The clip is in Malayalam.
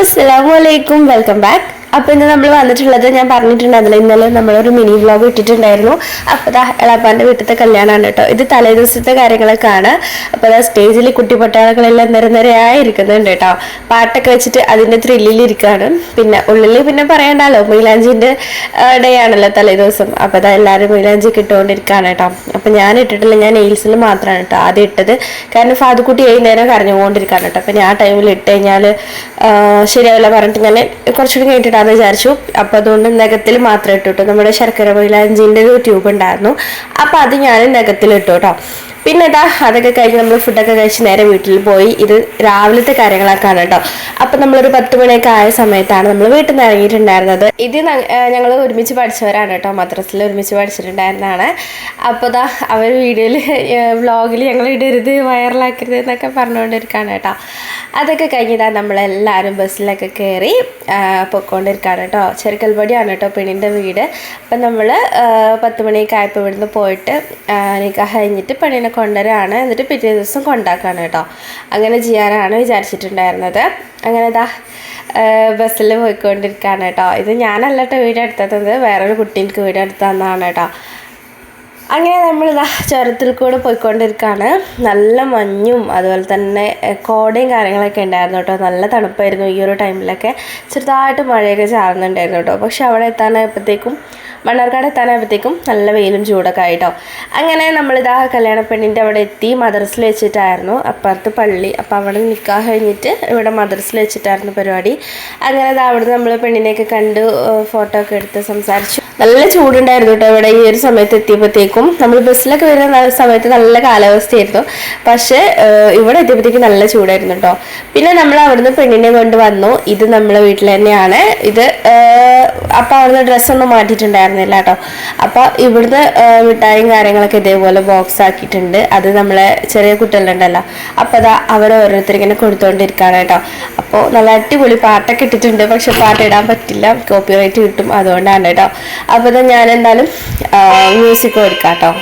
Assalamualaikum, welcome back. അപ്പോൾ ഇന്ന് നമ്മൾ വന്നിട്ടുള്ളത് ഞാൻ പറഞ്ഞിട്ടുണ്ടായിരുന്നില്ല ഇന്നലെ നമ്മളൊരു മിനി വ്ലോഗ് ഇട്ടിട്ടുണ്ടായിരുന്നു. അപ്പോൾ ദാ എളാപ്പാൻ്റെ വീട്ടിലത്തെ കല്യാണമാണ് കേട്ടോ. ഇത് തലേദിവസത്തെ കാര്യങ്ങളൊക്കെയാണ്. അപ്പോൾ ദാ സ്റ്റേജിൽ കുട്ടിപ്പട്ടാളങ്ങളെല്ലാം നിരനിരയായിരിക്കുന്നുണ്ട് കേട്ടോ. പാട്ടൊക്കെ വെച്ചിട്ട് അതിൻ്റെ ത്രില്ലിലിരിക്കുകയാണ്. പിന്നെ ഉള്ളിൽ പിന്നെ പറയണ്ടല്ലോ, മൈലാഞ്ചിൻ്റെ ഡേ ആണല്ലോ തലേദിവസം. അപ്പോൾ അതാ എല്ലാവരും മൈലാഞ്ചി ഇട്ടുകൊണ്ടിരിക്കുകയാണ് കേട്ടോ. അപ്പോൾ ഞാൻ ഇട്ടിട്ടില്ല, ഞാൻ നെയിൽസിൽ മാത്രമാണ് കേട്ടോ ആദ്യം ഇട്ടത്. കാരണം ഫാദുക്കുട്ടി നേരം കരഞ്ഞുകൊണ്ടിരിക്കുകയാണ് കേട്ടോ. അപ്പോൾ ഞാൻ ആ ടൈമിൽ ഇട്ട് കഴിഞ്ഞാൽ ശരിയാവില്ല പറഞ്ഞിട്ട് ഞാൻ കുറച്ചുകൂടി കഴിഞ്ഞിട്ട് വിചാരിച്ചു. അപ്പോൾ അതുകൊണ്ട് നഖത്തിൽ മാത്രം ഇട്ടു. നമ്മുടെ ശർക്കര മൈലാഞ്ചിൻ്റെ ഒരു ട്യൂബ് ഉണ്ടായിരുന്നു, അപ്പോൾ അത് ഞാൻ നഖത്തിൽ ഇട്ടു കേട്ടോ. പിന്നെ ഇതാ അതൊക്കെ കഴിഞ്ഞ് നമ്മൾ ഫുഡൊക്കെ കഴിച്ച് നേരെ വീട്ടിൽ പോയി. ഇത് രാവിലത്തെ കാര്യങ്ങളൊക്കെയാണ് കേട്ടോ. അപ്പം നമ്മളൊരു 10 മണിയൊക്കെ ആയ സമയത്താണ് നമ്മൾ വീട്ടിൽ നിന്ന് ഇറങ്ങിയിട്ടുണ്ടായിരുന്നത്. ഇത് ഞങ്ങൾ ഒരുമിച്ച് പഠിച്ചവരാണ് കേട്ടോ, മദ്രസിൽ ഒരുമിച്ച് പഠിച്ചിട്ടുണ്ടായിരുന്നതാണ്. അപ്പോൾ ഇതാ അവർ വീഡിയോയിൽ വ്ളോഗിൽ ഞങ്ങൾ ഇടരുത്, വൈറലാക്കരുത് എന്നൊക്കെ പറഞ്ഞുകൊണ്ടിരിക്കുകയാണ് കേട്ടോ. അതൊക്കെ കഴിഞ്ഞിട്ടാ നമ്മളെല്ലാവരും ബസ്സിലൊക്കെ കയറി പൊയ്ക്കൊണ്ടിരിക്കുകയാണ് കേട്ടോ. ചെറുക്കൽപ്പടിയാണ് കേട്ടോ പെണ്ണിൻ്റെ വീട്. അപ്പം നമ്മൾ 10 മണിയൊക്കെ ആയപ്പോൾ ഇവിടുന്ന് പോയിട്ട് നിക്കാഹ് കഴിഞ്ഞിട്ട് പെണ്ണിനെ കൊണ്ടുവരാണ്, എന്നിട്ട് പിറ്റേ ദിവസം കൊണ്ടാക്കാണ് കേട്ടോ. അങ്ങനെ ചെയ്യാനാണ് വിചാരിച്ചിട്ടുണ്ടായിരുന്നത്. അങ്ങനെ ഇതാ ബസ്സിൽ പോയിക്കൊണ്ടിരിക്കുകയാണ് കേട്ടോ. ഇത് ഞാനല്ല കേട്ടോ വീഡിയോ എടുത്തത്, വേറൊരു കുട്ടി എനിക്ക് വീഡിയോ എടുത്ത് തന്നതാണ് കേട്ടോ. അങ്ങനെ നമ്മളിതാ ചുരത്തിൽ കൂടെ പോയിക്കൊണ്ടിരിക്കുകയാണ്. നല്ല മഞ്ഞും അതുപോലെ തന്നെ കോടയും കാര്യങ്ങളൊക്കെ ഉണ്ടായിരുന്നു കേട്ടോ. നല്ല തണുപ്പായിരുന്നു ഈ ഒരു ടൈമിലൊക്കെ. ചെറുതായിട്ട് മഴയൊക്കെ ചാറുന്നുണ്ടായിരുന്നു കേട്ടോ. പക്ഷെ അവിടെ മണ്ണാർക്കാട് എത്താനായപ്പോഴത്തേക്കും നല്ല വെയിലും ചൂടൊക്കെ ആയിട്ടോ. അങ്ങനെ നമ്മളിതാ കല്യാണ പെണ്ണിൻ്റെ അവിടെ എത്തി. മദ്രസിൽ വെച്ചിട്ടായിരുന്നു, അപ്പുറത്ത് പള്ളി. അപ്പോൾ അവിടെ നിക്കാഹ് കഴിഞ്ഞിട്ട് ഇവിടെ മദ്രസിൽ വെച്ചിട്ടായിരുന്നു പരിപാടി. അങ്ങനെ ഇതാ അവിടുന്ന് നമ്മൾ പെണ്ണിനെയൊക്കെ കണ്ട് ഫോട്ടോ ഒക്കെ എടുത്ത് സംസാരിച്ചു. നല്ല ചൂടുണ്ടായിരുന്നു കേട്ടോ ഇവിടെ ഈ ഒരു സമയത്ത് എത്തിയപ്പോഴത്തേക്കും. നമ്മൾ ബസ്സിലൊക്കെ വരുന്ന സമയത്ത് നല്ല കാലാവസ്ഥയായിരുന്നു, പക്ഷേ ഇവിടെ എത്തിയപ്പോഴത്തേക്കും നല്ല ചൂടായിരുന്നു കേട്ടോ. പിന്നെ നമ്മൾ അവിടുന്ന് പെണ്ണിനെ കൊണ്ട് വന്നു. ഇത് നമ്മളെ വീട്ടിൽ തന്നെയാണ്. ഇത് അപ്പോൾ അവിടുന്ന് ഡ്രസ്സൊന്നും മാറ്റിയിട്ടുണ്ടായിരുന്നില്ല കേട്ടോ. അപ്പോൾ ഇവിടുന്ന് മിഠായും കാര്യങ്ങളൊക്കെ ഇതേപോലെ ബോക്സ് ആക്കിയിട്ടുണ്ട്. അത് നമ്മളെ ചെറിയ കുട്ടികളുണ്ടല്ലോ, അപ്പോൾ അതാ അവർ ഓരോരുത്തരിങ്ങനെ കൊടുത്തുകൊണ്ടിരിക്കുകയാണ് കേട്ടോ. അപ്പോൾ നല്ല അടിപൊളി പാട്ടൊക്കെ ഇട്ടിട്ടുണ്ട്, പക്ഷെ പാട്ട് ഇടാൻ പറ്റില്ല, കോപ്പിറൈറ്റ് കിട്ടും, അതുകൊണ്ടാണ് കേട്ടോ. അപ്പോൾ ഞാൻ എന്തായാലും മ്യൂസിക് കൊടുക്കാം കേട്ടോ.